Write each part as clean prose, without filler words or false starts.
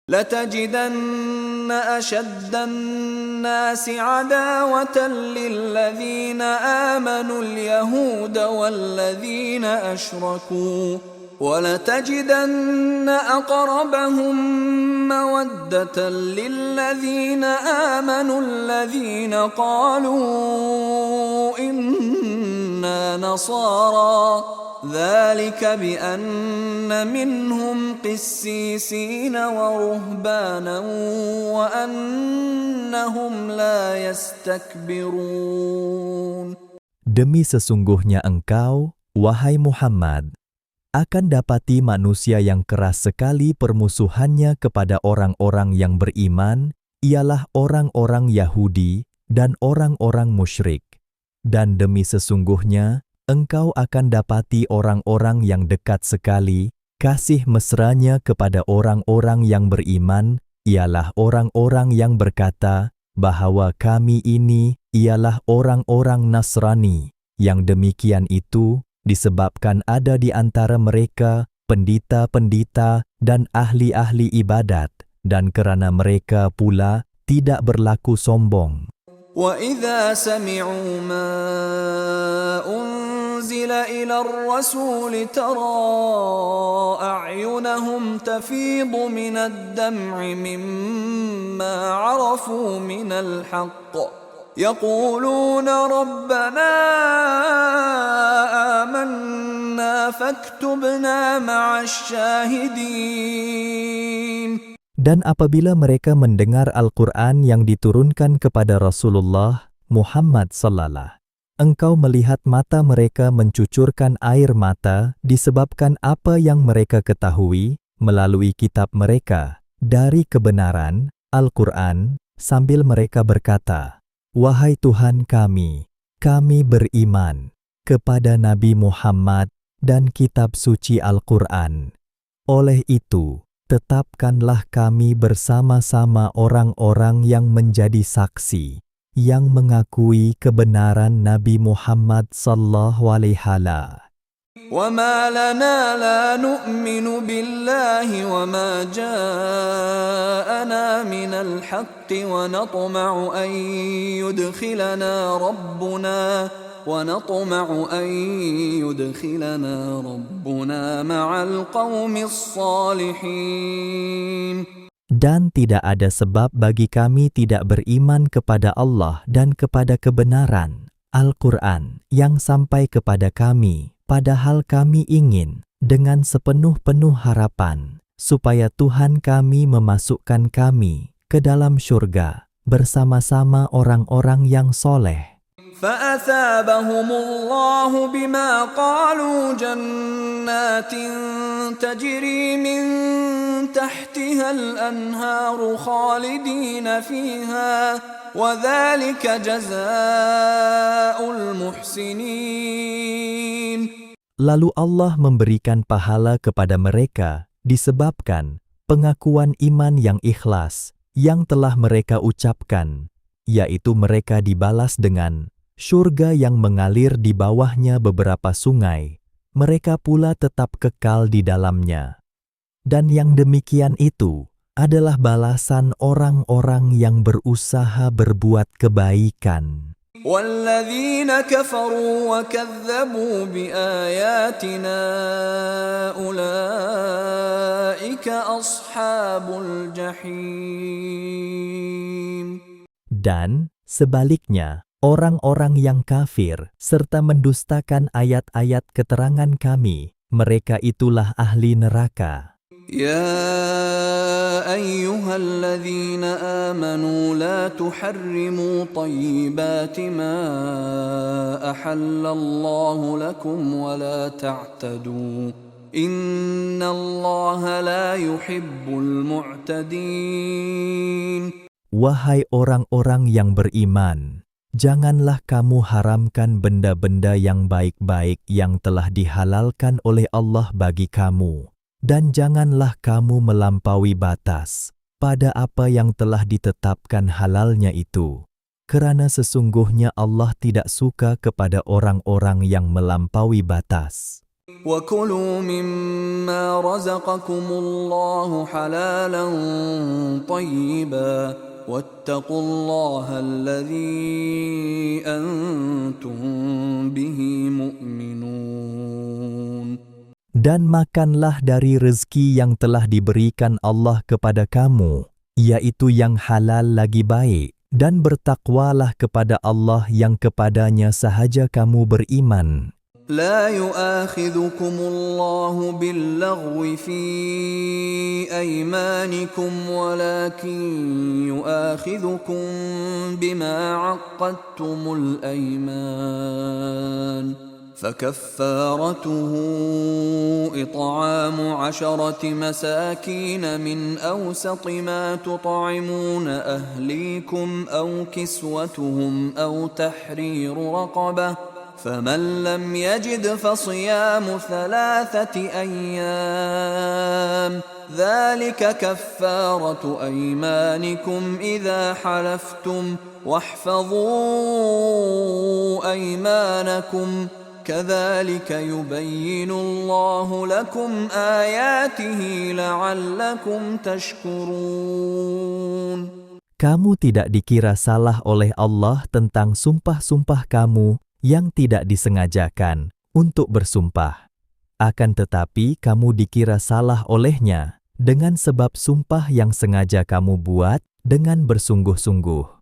لتجدن أشد الناس عداوة للذين آمنوا اليهود والذين أشركوا ولتجدن أقربهم مودة للذين آمنوا الذين قالوا إنا نصارى ذلك بأن منهم قسيسين ورهبانا وأنهم لا يستكبرون. Demi sesungguhnya engkau, wahai Muhammad, akan dapati manusia yang keras sekali permusuhannya kepada orang-orang yang beriman, ialah orang-orang Yahudi dan orang-orang musyrik. Dan demi sesungguhnya, engkau akan dapati orang-orang yang dekat sekali, kasih mesranya kepada orang-orang yang beriman, ialah orang-orang yang berkata, bahwa kami ini ialah orang-orang Nasrani. Yang demikian itu, disebabkan ada di antara mereka pendeta-pendeta dan ahli-ahli ibadat, dan karena mereka pula tidak berlaku sombong. وَإِذَا سَمِعُوا مَا أُنزِلَ إِلَى الرَّسُولِ تَرَى أَعْيُنَهُمْ تَفِيضُ مِنَ الدَّمْعِ مِمَّا عَرَفُوا مِنَ الْحَقِّ يَقُولُونَ رَبَّنَا آمَنَّا فَاكْتُبْنَا مَعَ الشَّاهِدِينَ. Dan apabila mereka mendengar Al-Quran yang diturunkan kepada Rasulullah Muhammad sallallahu, engkau melihat mata mereka mencucurkan air mata disebabkan apa yang mereka ketahui melalui kitab mereka dari kebenaran Al-Quran, sambil mereka berkata, wahai Tuhan kami beriman kepada Nabi Muhammad dan kitab suci Al-Quran. Oleh itu, tetapkanlah kami bersama-sama orang-orang yang menjadi saksi, yang mengakui kebenaran Nabi Muhammad sallallahu alaihi wasallam. وَمَا لَنَا لَا نُؤْمِنُ بِاللَّهِ وَمَا جَاءَنَا مِنَ الْحَقِّ وَنَطْمَعُ أَن يُدْخِلَنَا رَبُّنَا مَعَ الْقَوْمِ الصَّالِحِينَ. Dan tidak ada sebab bagi kami tidak beriman kepada Allah dan kepada kebenaran Al-Quran yang sampai kepada kami, padahal kami ingin dengan sepenuh-penuh harapan supaya Tuhan kami memasukkan kami ke dalam syurga bersama-sama orang-orang yang soleh. فَأَثَابَهُمُ اللَّهُ بِمَا قَالُوا جَنَّاتٍ تَجْرِي مِنْ تَحْتِهَا الْأَنْهَارُ خَالِدِينَ فِيهَا وَذَلِكَ جَزَاءُ الْمُحْسِنِينَ. Lalu Allah memberikan pahala kepada mereka disebabkan pengakuan iman yang ikhlas yang telah mereka ucapkan, yaitu mereka dibalas dengan syurga yang mengalir di bawahnya beberapa sungai, mereka pula tetap kekal di dalamnya. Dan yang demikian itu adalah balasan orang-orang yang berusaha berbuat kebaikan. وَالَّذِينَ كَفَرُوا وَكَذَّبُوا بِآيَاتِنَا أُولَئِكَ أَصْحَابُ الْجَحِيمِ. Dan sebaliknya, orang-orang yang kafir serta mendustakan ayat-ayat keterangan kami, mereka itulah ahli neraka. يا أيها الذين آمنوا لا تحرموا طيبات ما أحل الله لكم ولا تعتدوا إن الله لا يحب المعتدين. Wahai orang-orang yang beriman, janganlah kamu haramkan benda-benda yang baik-baik yang telah dihalalkan oleh Allah bagi kamu. Dan janganlah kamu melampaui batas pada apa yang telah ditetapkan halalnya itu, kerana sesungguhnya Allah tidak suka kepada orang-orang yang melampaui batas. وكلوا مما رزقكم الله حلالا طيبا واتقوا الله الذي أنتم به مؤمنون. Dan makanlah dari rezeki yang telah diberikan Allah kepada kamu, yaitu yang halal lagi baik, dan bertakwalah kepada Allah yang kepadanya sahaja kamu beriman. لا يؤاخذكم الله باللغو في أيمانكم ولكن يؤاخذكم بما عقدتم الأيمان فكفارته إطعام 10 مساكين من أوسط ما تطعمون أهليكم أو كسوتهم أو تحرير رقبة فمن لم يجد فصيام 3 أيام ذلك كفارة أيمانكم إذا حلفتم واحفظوا أيمانكم كذلك يبين الله لكم آياته لعلكم تشكرون. Kamu tidak dikira salah oleh Allah tentang sumpah-sumpah kamu yang tidak disengajakan untuk bersumpah. Akan tetapi kamu dikira salah olehnya dengan sebab sumpah yang sengaja kamu buat dengan bersungguh-sungguh.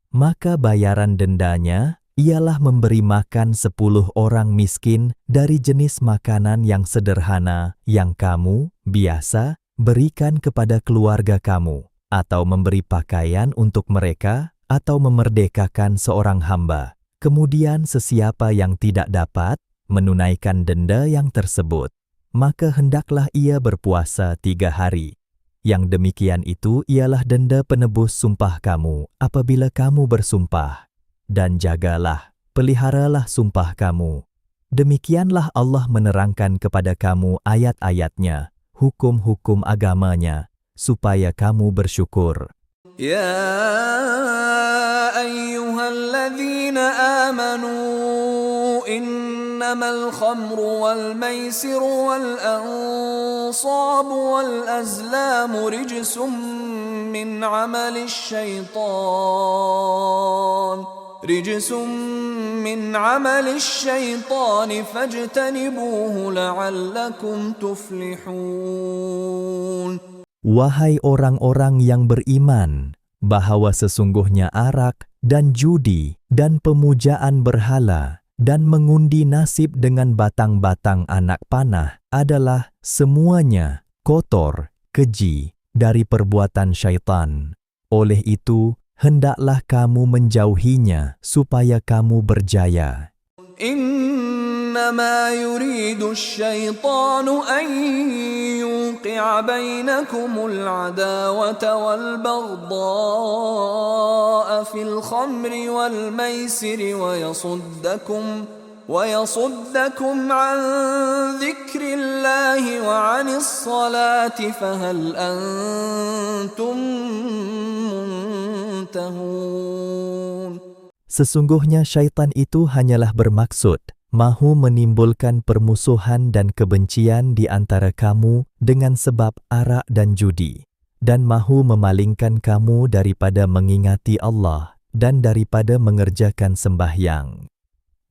Maka bayaran dendanya ialah memberi makan 10 orang miskin dari jenis makanan yang sederhana yang kamu biasa berikan kepada keluarga kamu, atau memberi pakaian untuk mereka, atau memerdekakan seorang hamba. Kemudian sesiapa yang tidak dapat menunaikan denda yang tersebut, maka hendaklah ia berpuasa 3 hari. Yang demikian itu ialah denda penebus sumpah kamu apabila kamu bersumpah. Dan jagalah, peliharalah sumpah kamu. Demikianlah Allah menerangkan kepada kamu ayat-ayatnya, hukum-hukum agamanya, supaya kamu bersyukur. يا أيها الذين آمنوا إنما الخمر والميسر والأنصاب والأزلام رجس من عمل الشيطان فاجتنبوه لعلكم تفلحون. Wahai orang-orang yang beriman, bahwa sesungguhnya arak dan judi dan pemujaan berhala dan mengundi nasib dengan batang-batang anak panah adalah semuanya kotor, keji dari perbuatan syaitan. Oleh itu, hendaklah kamu menjauhinya supaya kamu berjaya. إنما يريد الشيطان أن يوقع بينكم العداوة والبغضاء في الخمر والميسر ويصدكم عن ذكر الله وعن الصلاة فهل أنتم منتهون. Sesungguhnya syaitan itu hanyalah bermaksud mahu menimbulkan permusuhan dan kebencian di antara kamu dengan sebab arak dan judi, dan mahu memalingkan kamu daripada mengingati Allah dan daripada mengerjakan sembahyang.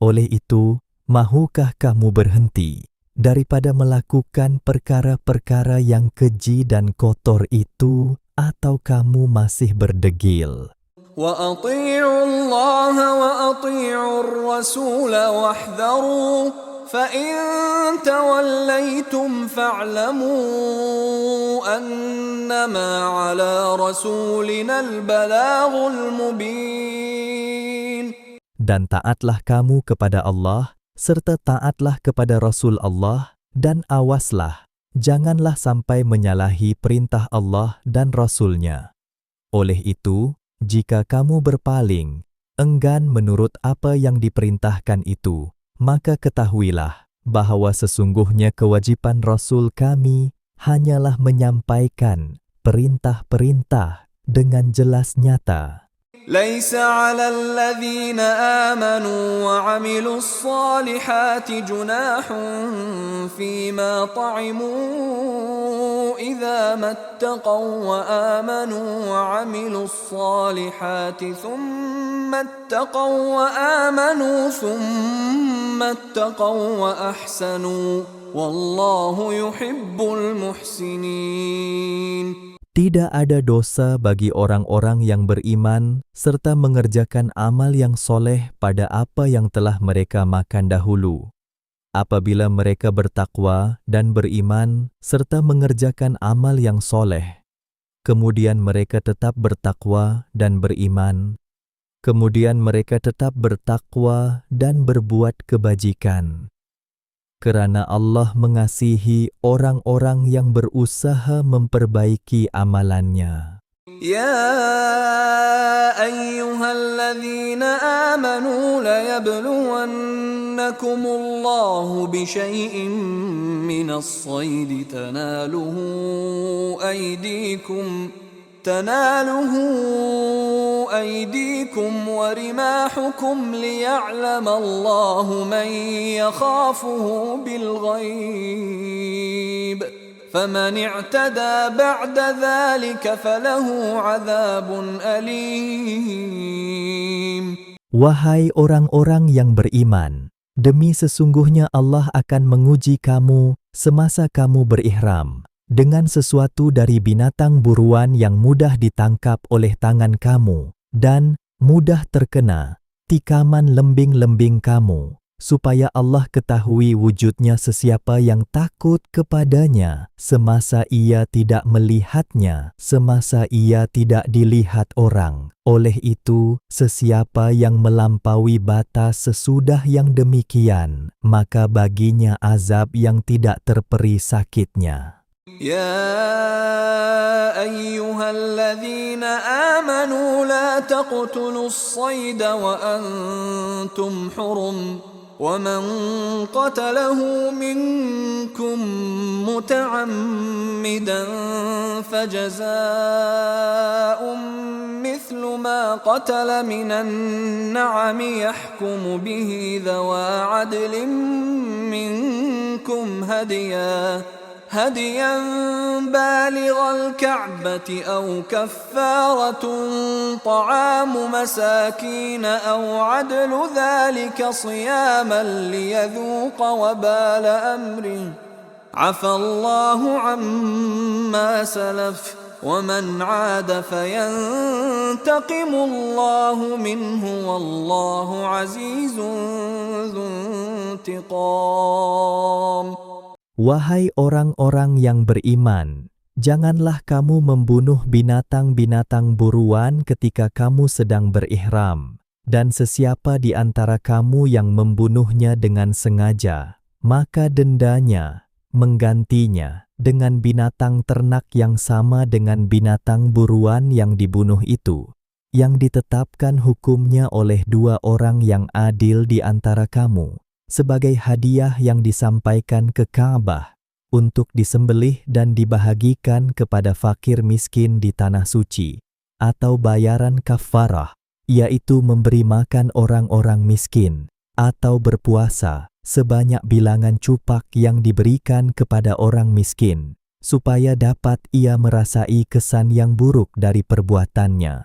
Oleh itu, mahukah kamu berhenti daripada melakukan perkara-perkara yang keji dan kotor itu, atau kamu masih berdegil? وَأَطِيعُوا اللَّهَ وَأَطِيعُوا الرَّسُولَ وَاحْذَرُوا فَإِن تَوَلَّيْتُمْ فَاعْلَمُوا أَنَّمَا عَلَى رَسُولِنَا الْبَلَاغُ الْمُبِينُ. Dan taatlah kamu kepada Allah, serta taatlah kepada Rasul Allah, dan awaslah, janganlah sampai menyalahi perintah Allah dan Rasul-Nya. Oleh itu, jika kamu berpaling, enggan menurut apa yang diperintahkan itu, maka ketahuilah bahwa sesungguhnya kewajiban Rasul kami hanyalah menyampaikan perintah-perintah dengan jelas nyata. ليس على الذين آمنوا وعملوا الصالحات جناح فيما طعموا إذا ما اتقوا وآمنوا وعملوا الصالحات ثم اتقوا وأحسنوا والله يحب المحسنين. Tidak ada dosa bagi orang-orang yang beriman serta mengerjakan amal yang soleh pada apa yang telah mereka makan dahulu. Apabila mereka bertakwa dan beriman serta mengerjakan amal yang soleh, kemudian mereka tetap bertakwa dan beriman, kemudian mereka tetap bertakwa dan berbuat kebajikan. Kerana Allah mengasihi orang-orang yang berusaha memperbaiki amalannya. يا أيها الذين آمنوا ليبلونكم الله بشيء من الصيد تناله أيديكم ورماحكم ليعلم الله من يخافه بالغيب فمن اعتدى بعد ذلك فله عذاب أليم. Wahai orang-orang yang beriman, demi sesungguhnya Allah akan menguji kamu semasa kamu berihram dengan sesuatu dari binatang buruan yang mudah ditangkap oleh tangan kamu dan mudah terkena tikaman lembing-lembing kamu, supaya Allah ketahui wujudnya sesiapa yang takut kepadanya semasa ia tidak melihatnya, semasa ia tidak dilihat orang. Oleh itu, sesiapa yang melampaui batas sesudah yang demikian, maka baginya azab yang tidak terperi sakitnya. يا أيها الذين آمنوا لا تقتلوا الصيد وأنتم حرم ومن قتله منكم متعمدا فجزاء مثل ما قتل من النعم يحكم به ذوى عدل منكم هديا بالغ الكعبة أو كفارة طعام مساكين أو عدل ذلك صياما ليذوق وبال أمره عفى الله عما سلف ومن عاد فينتقم الله منه والله عزيز ذو انتقام. Wahai orang-orang yang beriman, janganlah kamu membunuh binatang-binatang buruan ketika kamu sedang berihram, dan sesiapa di antara kamu yang membunuhnya dengan sengaja, maka dendanya menggantinya dengan binatang ternak yang sama dengan binatang buruan yang dibunuh itu, yang ditetapkan hukumnya oleh dua orang yang adil di antara kamu, sebagai hadiah yang disampaikan ke Ka'bah untuk disembelih dan dibahagikan kepada fakir miskin di tanah suci, atau bayaran kafarah, yaitu memberi makan orang-orang miskin, atau berpuasa sebanyak bilangan cupak yang diberikan kepada orang miskin, supaya dapat ia merasai kesan yang buruk dari perbuatannya.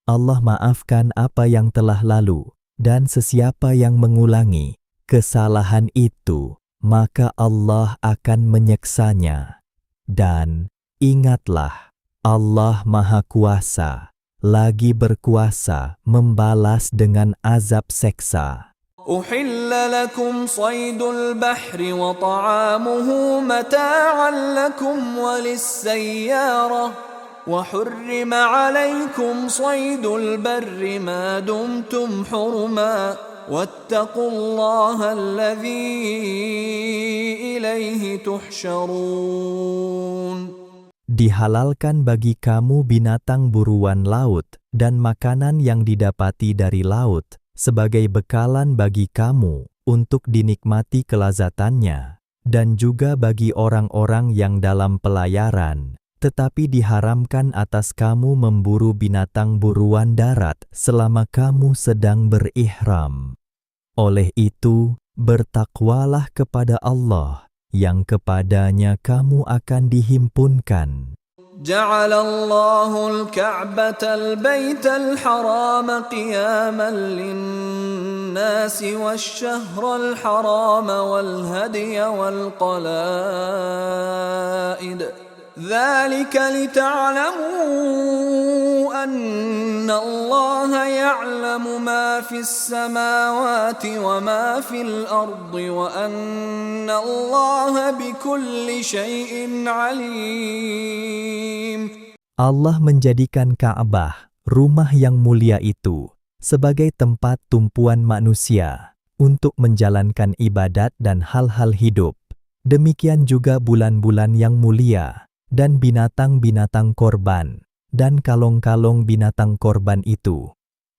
Allah maafkan apa yang telah lalu, dan sesiapa yang mengulangi kesalahan itu, maka Allah akan menyeksanya. Dan ingatlah, Allah Maha Kuasa, lagi berkuasa membalas dengan azab seksa. أحل لكم صيد البحر وطعامه متاعا لكم وللسيارة وحرم عليكم صيد البر ما دمتم حرما واتقوا الله الذي إليه تحشرون. Dihalalkan bagi kamu binatang buruan laut dan makanan yang didapati dari laut sebagai bekalan bagi kamu untuk dinikmati kelazatannya, dan juga bagi orang-orang yang dalam pelayaran, tetapi diharamkan atas kamu memburu binatang buruan darat selama kamu sedang berihram. Oleh itu, bertakwalah kepada Allah, yang kepadanya kamu akan dihimpunkan. جعل الله الكعبة البيت الحرام قياما للناس والشهر الحرام والهدي والقلائد ذلك لتعلموا أن الله يعلم ما في السماوات وما في الأرض وأن الله بكل شيء عليم. Allah menjadikan Ka'bah, rumah yang mulia itu, sebagai tempat tumpuan manusia untuk menjalankan ibadat dan hal-hal hidup. Demikian juga bulan-bulan yang mulia dan binatang-binatang korban dan kalong-kalong binatang korban itu.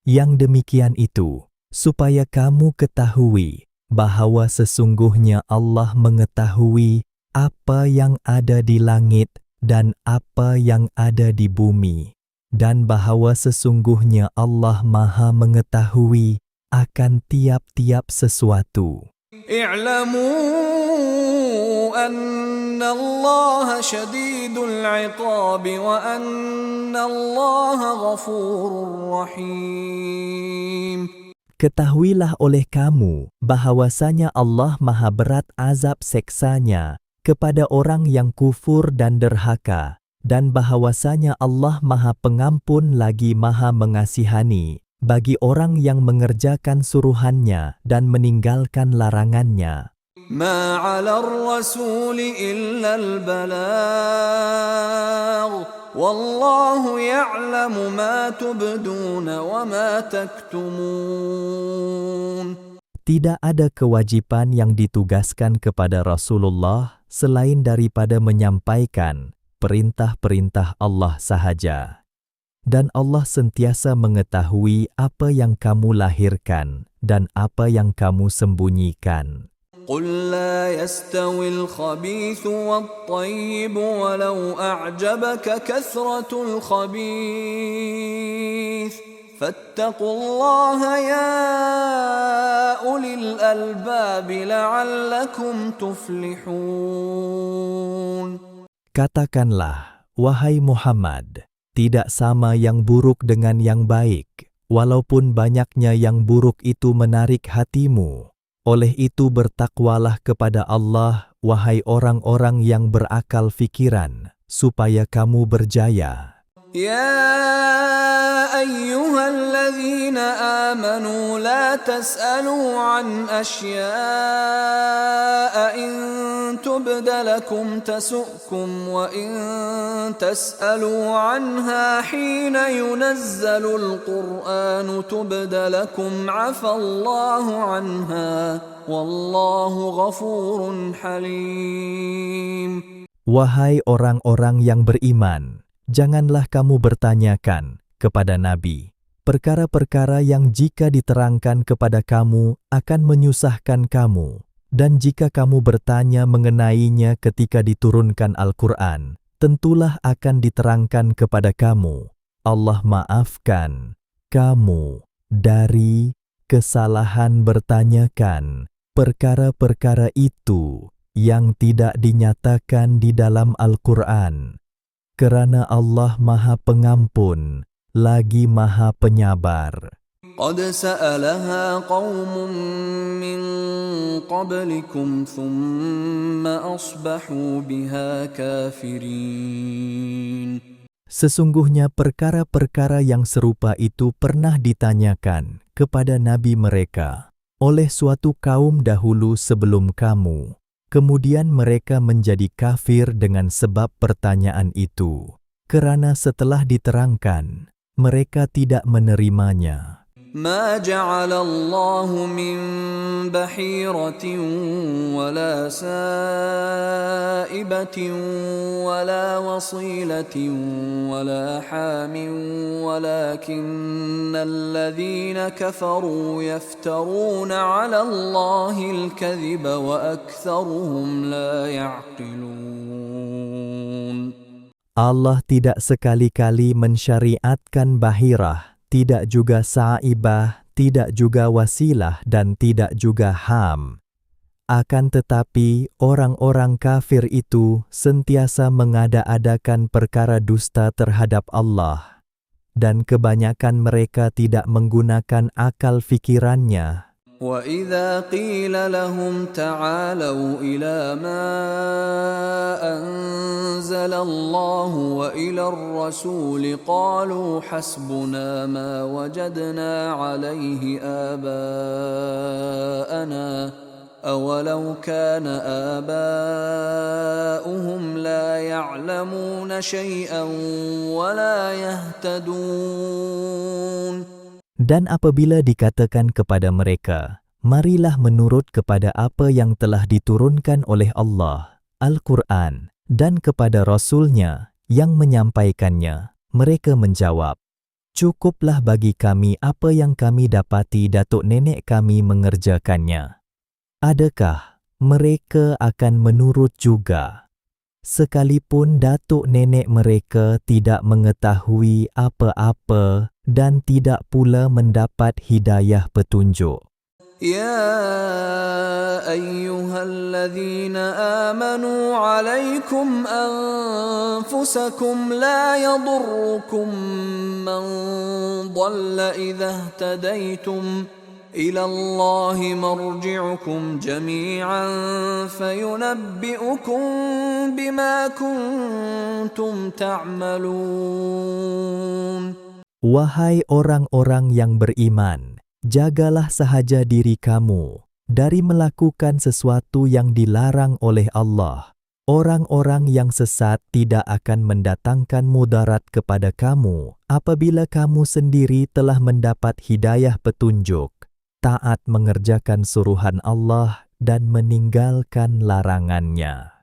Yang demikian itu, supaya kamu ketahui bahwa sesungguhnya Allah mengetahui apa yang ada di langit dan apa yang ada di bumi, dan bahwa sesungguhnya Allah Maha mengetahui akan tiap-tiap sesuatu. اعلموا أن الله شديد العقاب وأن الله غفور رحيم. Ketahuilah oleh kamu bahwasanya Allah Maha berat azab seksanya kepada orang yang kufur dan derhaka, dan bahwasanya Allah Maha Pengampun lagi Maha Mengasihani bagi orang yang mengerjakan suruhannya dan meninggalkan larangannya. ما على الرسول إلا البلاغ والله يعلم ما تبدون وما تكتمون. Tidak ada kewajiban yang ditugaskan kepada Rasulullah selain daripada menyampaikan perintah-perintah Allah sahaja. Dan Allah sentiasa mengetahui apa yang kamu lahirkan dan apa yang kamu sembunyikan. قل لا يستوي الخبيث والطيب ولو أعجبك كثرة الخبيث فاتقوا الله يا أولي الألباب لعلكم تفلحون. Katakanlah, wahai Muhammad, tidak sama yang buruk dengan yang baik, walaupun banyaknya yang buruk itu menarik hatimu. Oleh itu bertakwalah kepada Allah, wahai orang-orang yang berakal fikiran, supaya kamu berjaya. يا أيها الذين آمنوا لا تسألوا عن أشياء إن تبد لكم تسؤكم وإن تسألوا عنها حين ينزل القرآن تبد لكم عفى الله عنها والله غفور حليم. Wahai orang-orang yang beriman, janganlah kamu bertanyakan kepada Nabi perkara-perkara yang jika diterangkan kepada kamu akan menyusahkan kamu, dan jika kamu bertanya mengenainya ketika diturunkan Al-Quran, tentulah akan diterangkan kepada kamu. Allah maafkan kamu dari kesalahan bertanyakan perkara-perkara itu yang tidak dinyatakan di dalam Al-Quran. Kerana Allah Maha Pengampun, lagi Maha Penyabar. قد سألها قوم من قبلكم ثم أصبحوا بها كافرين. Sesungguhnya perkara-perkara yang serupa itu pernah ditanyakan kepada nabi mereka oleh suatu kaum dahulu sebelum kamu. Kemudian mereka menjadi kafir dengan sebab pertanyaan itu, kerana setelah diterangkan, mereka tidak menerimanya. ما جعل الله من بحيرة ولا سائبة ولا وصيلة ولا حام ولكن الذين كفروا يفترون على الله الكذب وأكثرهم لا يعقلون. Allah tidak sekali-kali mensyariatkan bahirah, tidak juga sa'ibah, tidak juga wasilah, dan tidak juga ham. Akan tetapi, orang-orang kafir itu sentiasa mengada-adakan perkara dusta terhadap Allah, dan kebanyakan mereka tidak menggunakan akal fikirannya. وَإِذَا قِيلَ لَهُمْ تَعَالَوْا إِلَى مَا أَنزَلَ اللَّهُ وَإِلَى الرَّسُولِ قَالُوا حَسْبُنَا مَا وَجَدْنَا عَلَيْهِ آبَاءَنَا أَوَلَوْ كَانَ آبَاؤُهُمْ لَا يَعْلَمُونَ شَيْئًا وَلَا يَهْتَدُونَ. Dan apabila dikatakan kepada mereka, marilah menurut kepada apa yang telah diturunkan oleh Allah, Al-Quran, dan kepada Rasul-Nya yang menyampaikannya, mereka menjawab, cukuplah bagi kami apa yang kami dapati datuk nenek kami mengerjakannya. Adakah mereka akan menurut juga? Sekalipun datuk nenek mereka tidak mengetahui apa-apa dan tidak pula mendapat hidayah petunjuk. يا أيها الذين آمنوا عليكم أنفسكم لا يضركم من ضل إذا اهتديتم إلى الله مرجعكم جميعا فينبئكم بما كنتم تعملون. Wahai orang-orang yang beriman, jagalah sahaja diri kamu dari melakukan sesuatu yang dilarang oleh Allah. Orang-orang yang sesat tidak akan mendatangkan mudarat kepada kamu apabila kamu sendiri telah mendapat hidayah petunjuk, taat mengerjakan suruhan Allah dan meninggalkan larangannya.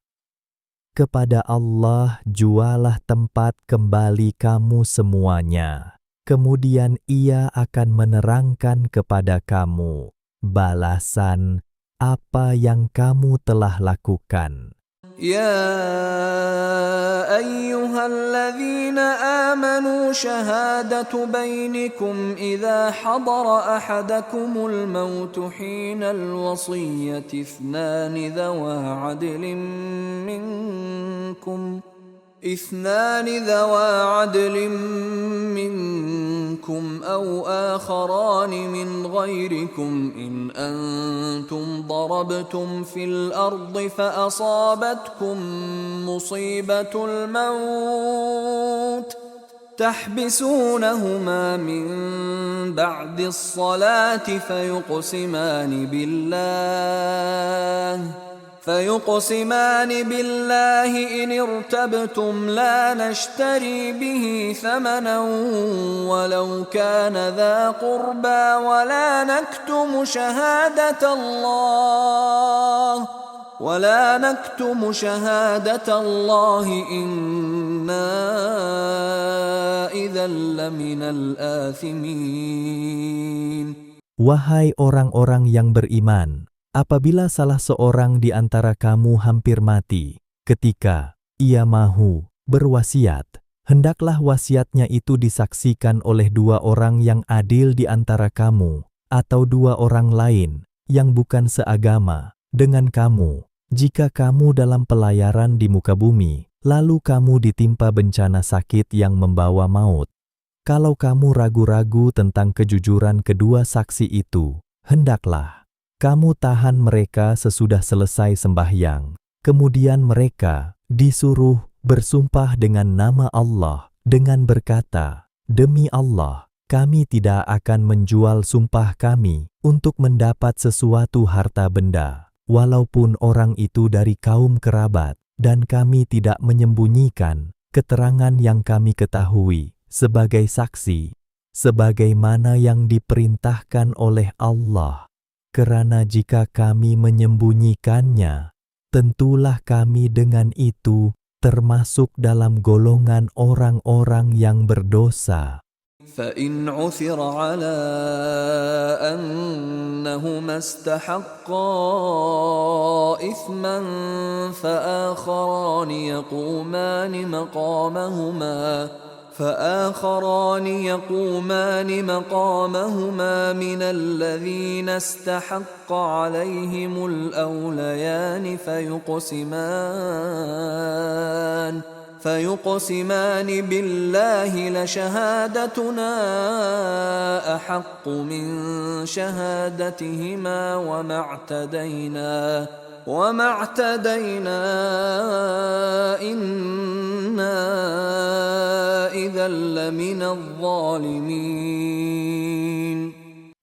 Kepada Allah jualah tempat kembali kamu semuanya. Kemudian Ia akan menerangkan kepada kamu balasan apa yang kamu telah lakukan. يا أيها الذين آمنوا شهادة بينكم إذا حضر أحدكم الموت حين الوصية اثنان ذوى عدل منكم أو آخران من غيركم إن أنتم ضربتم في الأرض فأصابتكم مصيبة الموت تحبسونهما من بعد الصلاة فيقسمان بالله إن ارتبتم لا نشتري به ثمنا ولو كان ذا قربى ولا نكتم شهادة الله إنا إذا لمن الآثمين. Wahai orang-orang yang beriman, apabila salah seorang di antara kamu hampir mati, ketika ia mahu berwasiat, hendaklah wasiatnya itu disaksikan oleh dua orang yang adil di antara kamu, atau dua orang lain yang bukan seagama dengan kamu. Jika kamu dalam pelayaran di muka bumi, lalu kamu ditimpa bencana sakit yang membawa maut. Kalau kamu ragu-ragu tentang kejujuran kedua saksi itu, hendaklah kamu tahan mereka sesudah selesai sembahyang. Kemudian mereka disuruh bersumpah dengan nama Allah dengan berkata, demi Allah, kami tidak akan menjual sumpah kami untuk mendapat sesuatu harta benda, walaupun orang itu dari kaum kerabat, dan kami tidak menyembunyikan keterangan yang kami ketahui sebagai saksi, sebagaimana yang diperintahkan oleh Allah. Kerana jika kami menyembunyikannya, tentulah kami dengan itu termasuk dalam golongan orang-orang yang berdosa. فإن عثر على أنهما استحقا إثما فآخران يقومان مقامهما من الذين استحق عليهم الأوليان فيقسمان بالله لشهادتنا أحق من شهادتهما وما اعتدينا إنا إذا لمن الظالمين.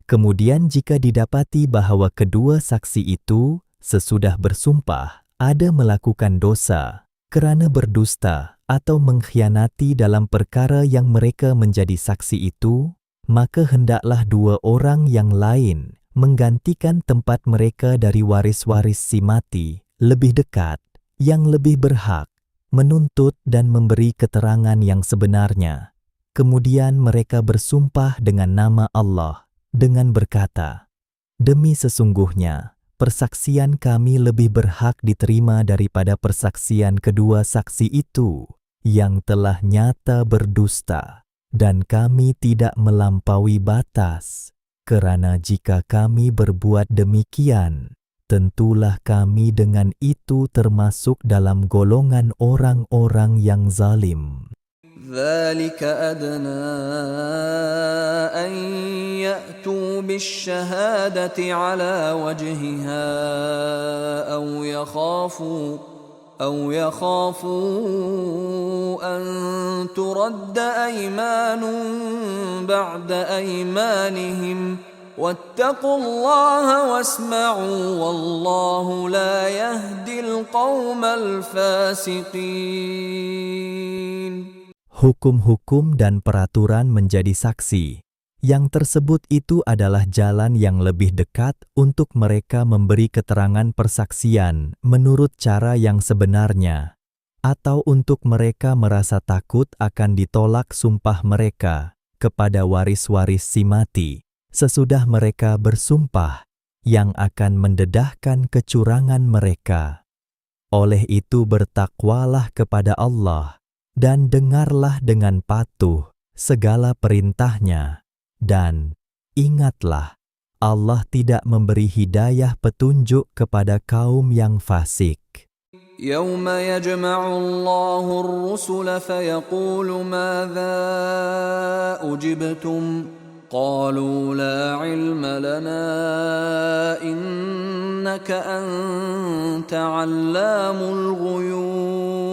Kemudian jika didapati bahwa kedua saksi itu sesudah bersumpah ada melakukan dosa kerana berdusta atau mengkhianati dalam perkara yang mereka menjadi saksi itu, maka hendaklah dua orang yang lain menggantikan tempat mereka dari waris-waris si mati lebih dekat, yang lebih berhak, menuntut dan memberi keterangan yang sebenarnya. Kemudian mereka bersumpah dengan nama Allah dengan berkata, "Demi sesungguhnya, persaksian kami lebih berhak diterima daripada persaksian kedua saksi itu yang telah nyata berdusta, dan kami tidak melampaui batas. Kerana jika kami berbuat demikian, tentulah kami dengan itu termasuk dalam golongan orang-orang yang zalim." ذلك أدنى أن يأتوا بالشهادة على وجهها أو يخافوا أن ترد أيمان بعد أيمانهم واتقوا الله واسمعوا والله لا يهدي القوم الفاسقين. Hukum-hukum dan peraturan menjadi saksi. Yang tersebut itu adalah jalan yang lebih dekat untuk mereka memberi keterangan persaksian menurut cara yang sebenarnya, atau untuk mereka merasa takut akan ditolak sumpah mereka kepada waris-waris si mati sesudah mereka bersumpah yang akan mendedahkan kecurangan mereka. Oleh itu bertakwalah kepada Allah dan dengarlah dengan patuh segala perintahnya, dan ingatlah, Allah tidak memberi hidayah petunjuk kepada kaum yang fasik. يوم يجمع الله الرسل فيقول ماذا أجبتم قالوا لا علم لنا إنك أنت علام الغيوب.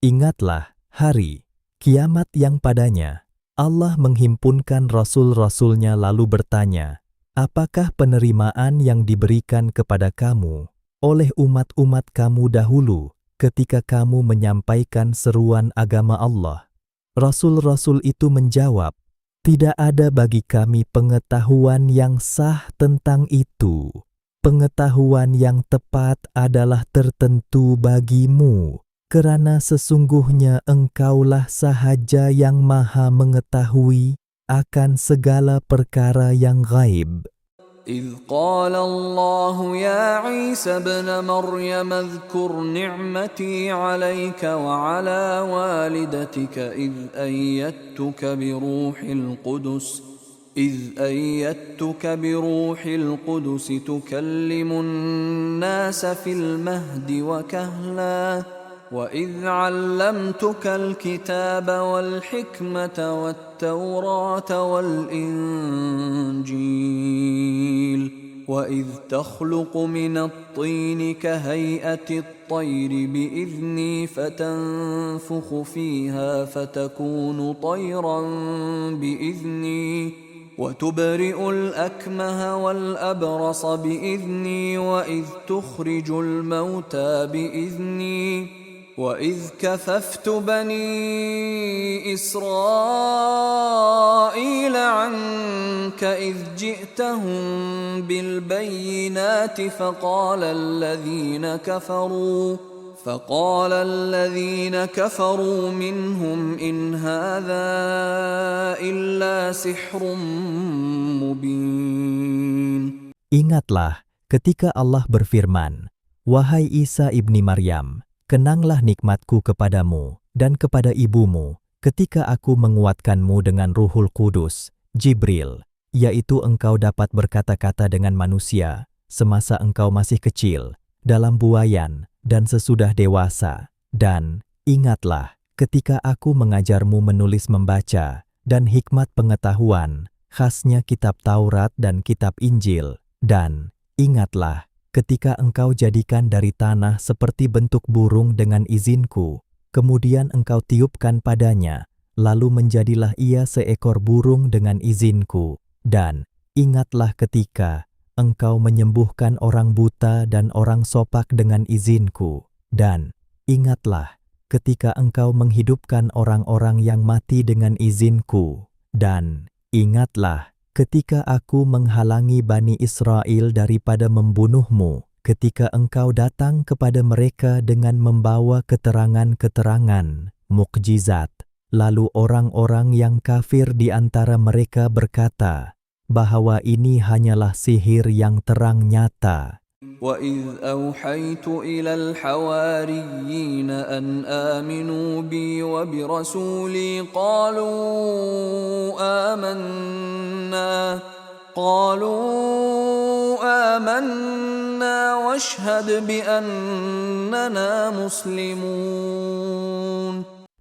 Ingatlah hari kiamat yang padanya Allah menghimpunkan rasul-rasulnya lalu bertanya, apakah penerimaan yang diberikan kepada kamu oleh umat-umat kamu dahulu ketika kamu menyampaikan seruan agama Allah? Rasul-rasul itu menjawab, tidak ada bagi kami pengetahuan yang sah tentang itu. Pengetahuan yang tepat adalah tertentu bagimu, kerana sesungguhnya engkaulah sahaja yang maha mengetahui akan segala perkara yang ghaib. إذ قال الله يا عيسى ابن مريم اذكر نعمتي عليك وعلى والدتك إذ أيدتك بروح القدس تكلم الناس في المهد وكهلا وإذ علمتك الكتاب والحكمة والتوراة والإنجيل وإذ تخلق من الطين كهيئة الطير بإذني فتنفخ فيها فتكون طيرا بإذني وتبرئ الأكمه والأبرص بإذني وإذ تخرج الموتى بإذني وإذ كففت بني إسرائيل عنك إذ جئتهم بالبينات فقال الذين كفروا منهم إن هذا إلا سحر مبين. Ingatlah ketika Allah berfirman, "Wahai Isa ibni Maryam, kenanglah nikmatku kepadamu dan kepada ibumu ketika aku menguatkanmu dengan Ruhul Kudus, Jibril, yaitu engkau dapat berkata-kata dengan manusia semasa engkau masih kecil, dalam buayan dan sesudah dewasa. Dan ingatlah ketika aku mengajarmu menulis membaca dan hikmat pengetahuan, khasnya kitab Taurat dan kitab Injil. Dan ingatlah ketika engkau jadikan dari tanah seperti bentuk burung dengan izinku, kemudian engkau tiupkan padanya, lalu menjadilah ia seekor burung dengan izinku. Dan ingatlah ketika engkau menyembuhkan orang buta dan orang sopak dengan izinku. Dan ingatlah ketika engkau menghidupkan orang-orang yang mati dengan izinku. Dan ingatlah ketika aku menghalangi Bani Israel daripada membunuhmu, ketika engkau datang kepada mereka dengan membawa keterangan-keterangan, mukjizat, lalu orang-orang yang kafir di antara mereka berkata bahwa ini hanyalah sihir yang terang nyata. وَإِذْ أَوْحَيْتُ إِلَى الْحَوَارِيِّينَ أَنْ آمِنُوا بِي وَبِرَسُولِي قالوا آمنا واشهد بأننا مسلمون.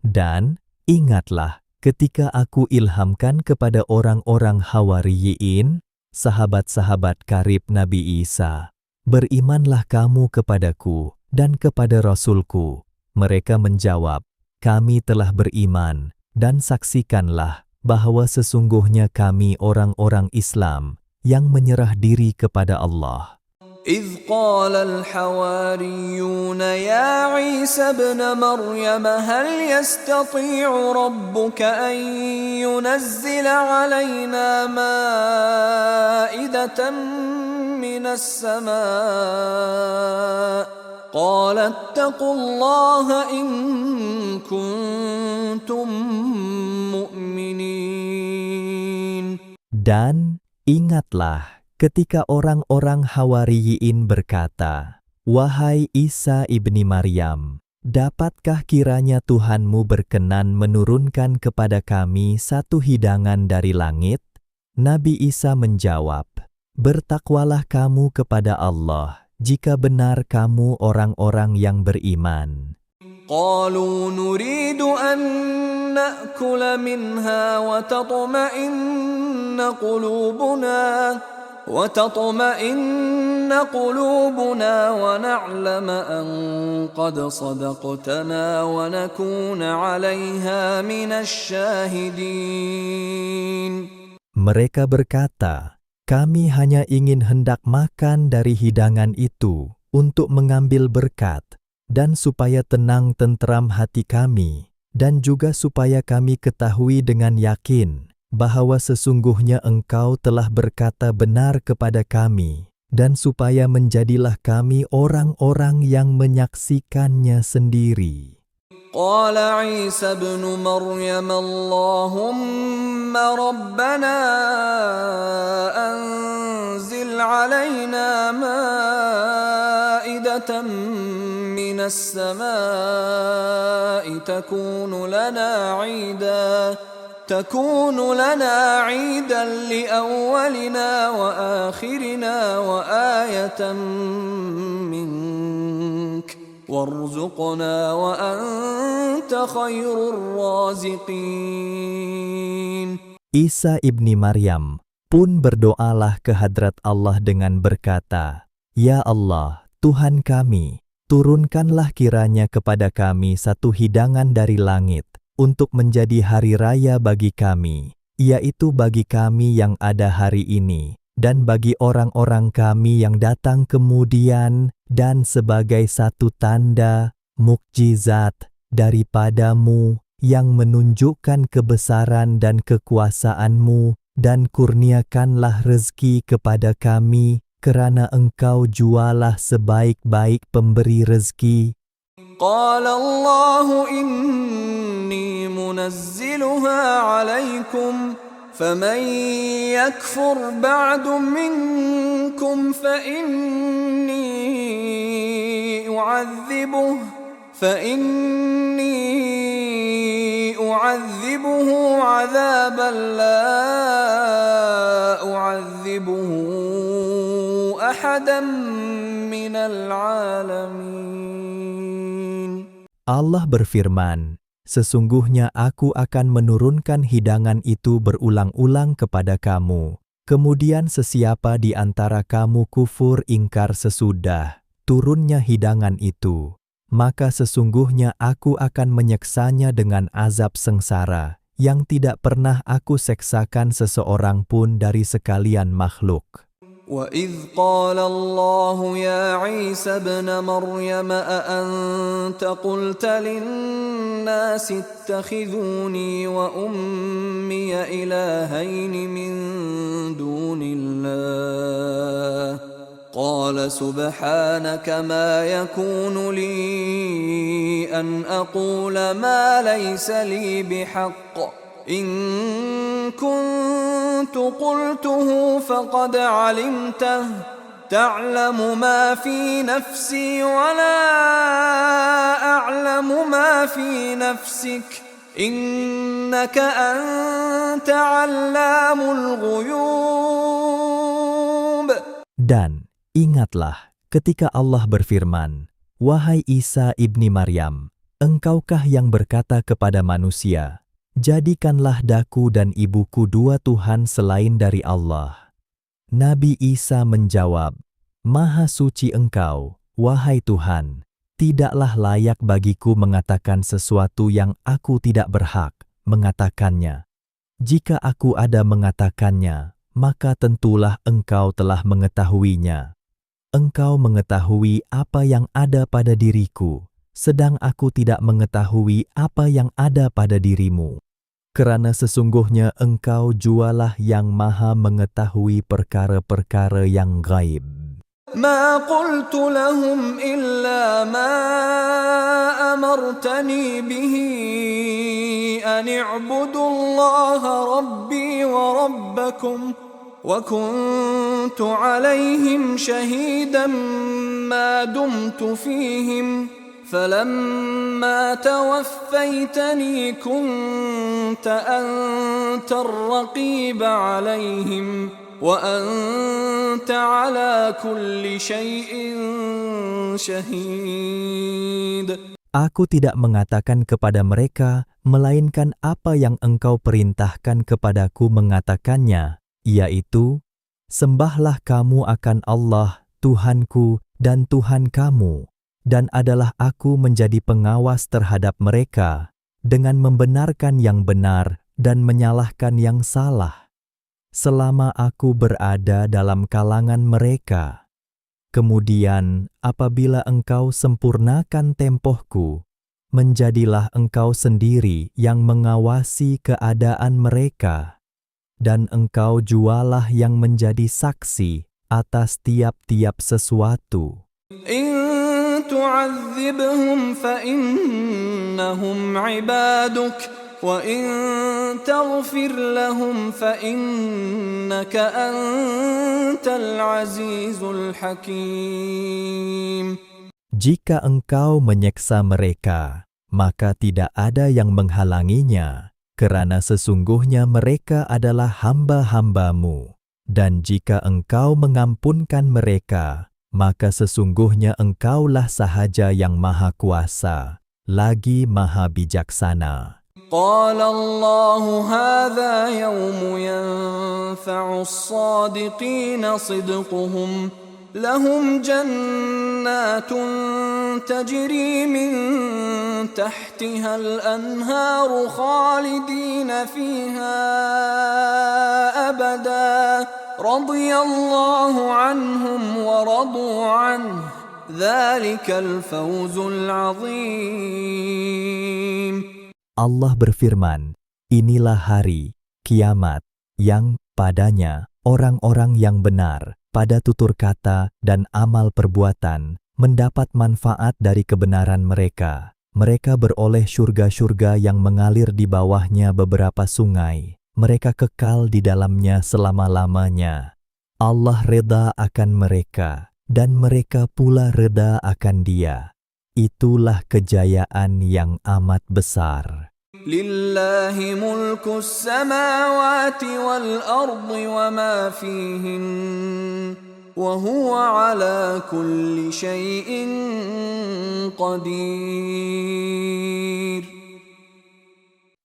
Dan ingatlah ketika aku ilhamkan kepada orang-orang Hawariyin, sahabat-sahabat karib Nabi Isa, berimanlah kamu kepadaku dan kepada Rasulku. Mereka menjawab, kami telah beriman, dan saksikanlah bahwa sesungguhnya kami orang-orang Islam yang menyerah diri kepada Allah. إذ قال الحواريون يا عيسى ابن مريم هل يستطيع ربك أن ينزل علينا مائدة من السماء قال اتقوا الله إن كنتم مؤمنين. Dan ingatlah ketika orang-orang Hawariyin berkata, "Wahai Isa ibni Maryam, dapatkah kiranya Tuhanmu berkenan menurunkan kepada kami satu hidangan dari langit?" Nabi Isa menjawab, "Bertakwalah kamu kepada Allah, jika benar kamu orang-orang yang beriman." قالوا نريد أن نأكل منها وتطمئن قلوبنا ونعلم أن قد صدقتنا ونكون عليها من الشاهدين. Mereka berkata, kami hanya ingin hendak makan dari hidangan itu untuk mengambil berkat, dan supaya tenang tentram hati kami, dan juga supaya kami ketahui dengan yakin bahwa sesungguhnya engkau telah berkata benar kepada kami, dan supaya menjadilah kami orang-orang yang menyaksikannya sendiri. قال عيسى ابن مريم اللهم ربنا أنزل علينا مائدة من السماء تكون لنا عيدا لأولنا وآخرنا وآية منك وارزقنا وأنت خير الرازقين. Isa ibni Maryam pun berdoalah ke hadrat Allah dengan berkata, "Ya Allah, Tuhan kami, turunkanlah kiranya kepada kami satu hidangan dari langit untuk menjadi hari raya bagi kami, yaitu bagi kami yang ada hari ini, dan bagi orang-orang kami yang datang kemudian, dan sebagai satu tanda, mukjizat daripadamu yang menunjukkan kebesaran dan kekuasaanmu, dan kurniakanlah rezeki kepada kami, kerana engkau jualah sebaik-baik pemberi rezeki." قال الله إني منزلها عليكم فمن يكفر بعد منكم فإني أعذبه عذابا لا أعذبه أحدا من العالمين. Allah berfirman, sesungguhnya aku akan menurunkan hidangan itu berulang-ulang kepada kamu. Kemudian sesiapa di antara kamu kufur ingkar sesudah turunnya hidangan itu, maka sesungguhnya aku akan menyeksanya dengan azab sengsara yang tidak pernah aku seksakan seseorang pun dari sekalian makhluk. وَإِذْ قَالَ اللَّهُ يَا عِيسَى ابْنَ مَرْيَمَ أَأَنْتَ قُلْتَ لِلنَّاسِ اتَّخِذُونِي وَأُمِّيَ إِلَٰهَيْنِ مِن دُونِ اللَّهِ قَالَ سُبْحَانَكَ مَا يَكُونُ لِي أَنْ أَقُولَ مَا لَيْسَ لِي بِحَقٍّ إن كنت قلته فقد علمته تعلم ما في نفسي ولا أعلم ما في نفسك إنك أنت علام الغيوب. Dan ingatlah ketika Allah berfirman, "Wahai Isa ibni Maryam, engkaukah yang berkata kepada manusia, jadikanlah daku dan ibuku dua Tuhan selain dari Allah?" Nabi Isa menjawab, "Maha suci Engkau, wahai Tuhan, tidaklah layak bagiku mengatakan sesuatu yang aku tidak berhak mengatakannya. Jika aku ada mengatakannya, maka tentulah Engkau telah mengetahuinya. Engkau mengetahui apa yang ada pada diriku, sedang aku tidak mengetahui apa yang ada pada dirimu. Kerana sesungguhnya Engkau jualah yang maha mengetahui perkara-perkara yang gaib." ما قلت لهم إلا ما أمرتني به أن اعبدوا الله ربي وربكم وكنت عليهم شهيدا ما دمت فيهم فلما توفيتني كنت أنت الرقيب عليهم وأنت على كل شيء شهيد. Aku tidak mengatakan kepada mereka, melainkan apa yang Engkau perintahkan kepadaku mengatakannya, yaitu, sembahlah kamu akan Allah, Tuhanku dan Tuhan kamu, dan adalah aku menjadi pengawas terhadap mereka, dengan membenarkan yang benar dan menyalahkan yang salah, selama aku berada dalam kalangan mereka. Kemudian, apabila Engkau sempurnakan tempohku, menjadilah Engkau sendiri yang mengawasi keadaan mereka, dan Engkau jualah yang menjadi saksi atas tiap-tiap sesuatu. إن تعذبهم فإنهم عبادك وإن تغفر لهم فإنك أنت العزيز الحكيم. Jika Engkau menyeksa mereka, maka tidak ada yang menghalanginya, kerana sesungguhnya mereka adalah hamba-hamba-Mu. Dan jika Engkau mengampunkan mereka, maka sesungguhnya Engkaulah sahaja yang maha kuasa, lagi maha bijaksana. قال الله هذا يوم ينفع الصادقين صدقهم لهم جنات تجري من تحتها الأنهار خالدين فيها أبدا رضي الله عنهم ورضوا عنه ذلك الفوز العظيم. Allah berfirman, inilah hari kiamat yang padanya orang-orang yang benar pada tutur kata dan amal perbuatan mendapat manfaat dari kebenaran mereka. Mereka beroleh surga-surga yang mengalir di bawahnya beberapa sungai. Mereka kekal di dalamnya selama-lamanya. Allah reda akan mereka, dan mereka pula reda akan Dia. Itulah kejayaan yang amat besar. Lillahi mulkus samawati wal ardi wa ma fihin, wa huwa ala kulli syai'in qadir.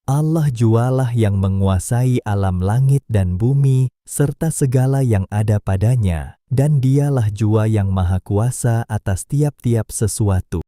Allah jualah yang menguasai alam langit dan bumi, serta segala yang ada padanya, dan Dialah jua yang maha kuasa atas tiap-tiap sesuatu.